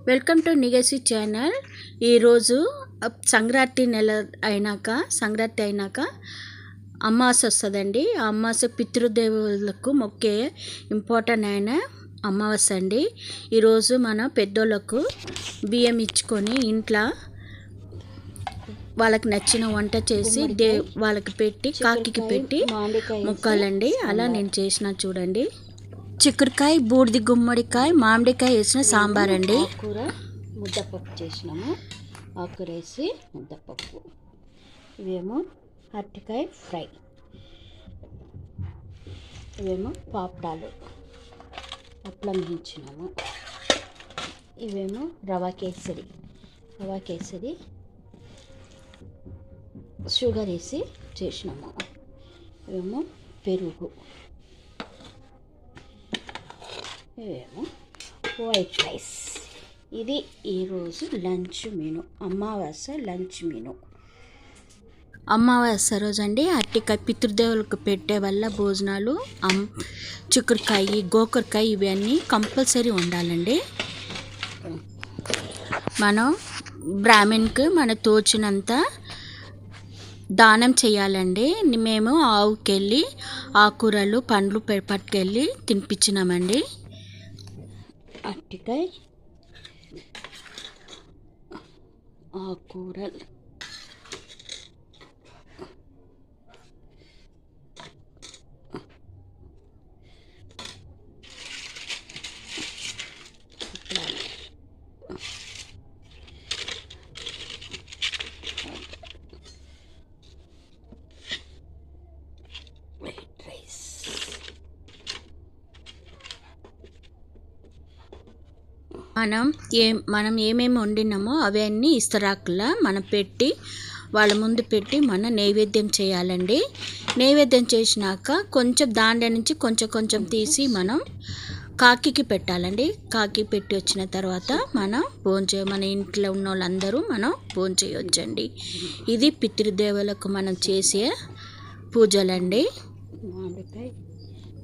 Welcome to నిగసి channel. ఈరోజు సంక్రాంతి అయినాక అమావాస్య వస్తుందండి. ఆ అమావాస్య పితృదేవులకు మొక్కే ఇంపార్టెంట్ అయిన అమావాస్య అండి. ఈరోజు మన పెద్దోళ్ళకు బియ్యం ఇచ్చుకొని ఇంట్లో వాళ్ళకి నచ్చిన వంట చేసి వాళ్ళకి పెట్టి కాకికి పెట్టి మొక్కాలండి. అలా నేను చేసిన చూడండి. చిక్కుడుకాయ, బూడిది గుమ్మడికాయ, మామిడికాయ వేసిన సాంబార్ అండి. కూర ముద్దపప్పు చేసినాము. ఆకుకూర వేసి ముద్దపప్పు. ఇవేమో అరటికాయ ఫ్రై, ఇవేమో పాపడాలు, అప్పలం వేయించినాము. ఇవేమో రవా కేసరి షుగర్ వేసి చేసినాము. ఇవేమో పెరుగు, ఇవేమో వైట్ రైస్. ఇది ఈరోజు లంచ్ మెను, అమావాస్య లంచ్ మెను. అమావాస్య రోజు అండి అరటికాయ పితృదేవులకు పెట్టే వల్ల భోజనాలు, చిక్కుడుకాయ, గోకరకాయ ఇవన్నీ కంపల్సరీ ఉండాలండి. మనం బ్రాహ్మణ్కి మన తోచినంత దానం చేయాలండి. మేము ఆవుకెళ్ళి ఆకుకూరలు, పండ్లు పట్టుకెళ్ళి తినిపించినామండి. అరటికాయ, ఆకుకూరలు, వైట్ రైస్. మనం ఏమేమి వండినామో అవన్నీ ఇస్తరాకులా మనం పెట్టి వాళ్ళ ముందు పెట్టి మనం నైవేద్యం చేయాలండి. నైవేద్యం చేసినాక కొంచెం దాంట్లో నుంచి కొంచెం తీసి మనం కాకికి పెట్టాలండి. కాకి పెట్టి వచ్చిన తర్వాత మన ఇంట్లో ఉన్న వాళ్ళందరూ మనం భోంచేయొచ్చండి. ఇది పితృదేవులకు మనం చేసే పూజలండి. మామిడికాయ,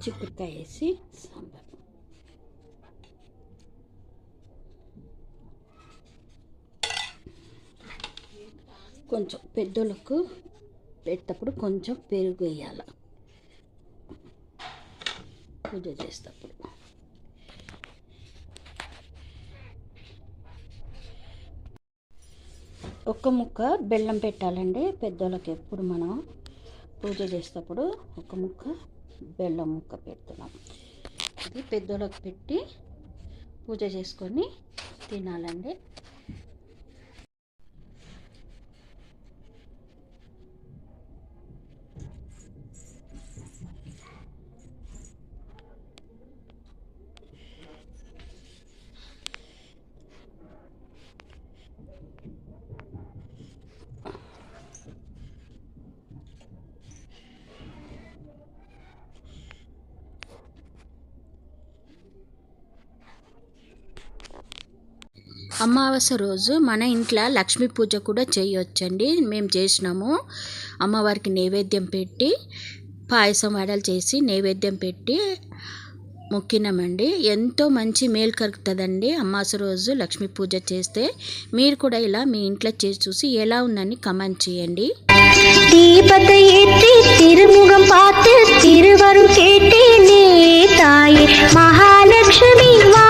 చిక్కుడుకాయ వేసి సాంబార్. కొంచెం పెద్దోళ్ళకు పెట్టేటప్పుడు కొంచెం పెరుగు వేయాలి పూజ చేసేటప్పుడు. ఒక్క ముక్క బెల్లం పెట్టాలండి పెద్దోళ్ళకి. ఎప్పుడు మనం పూజ చేసేటప్పుడు ఒక ముక్క బెల్లం ముక్క పెడుతున్నాం. ఇది పెద్దోళ్ళకి పెట్టి పూజ చేసుకొని తినాలండి. అమావాస్య రోజు మన ఇంట్లో లక్ష్మీ పూజ కూడా చేయొచ్చండి. మేము చేసినాము. అమ్మవారికి నైవేద్యం పెట్టి పాయసం వడలు చేసి నైవేద్యం పెట్టి మొక్కినామండి. ఎంతో మంచి మేలు కలుగుతుందండి అమావాస్య రోజు లక్ష్మీ పూజ చేస్తే. మీరు కూడా ఇలా మీ ఇంట్లో చేసి చూసి ఎలా ఉందని కమెంట్ చేయండి. தீபத்தை ஏற்றி திருமுகம் பார்த்து திருவரும் கேட்டேனே தாயே மகாலட்சுமி வா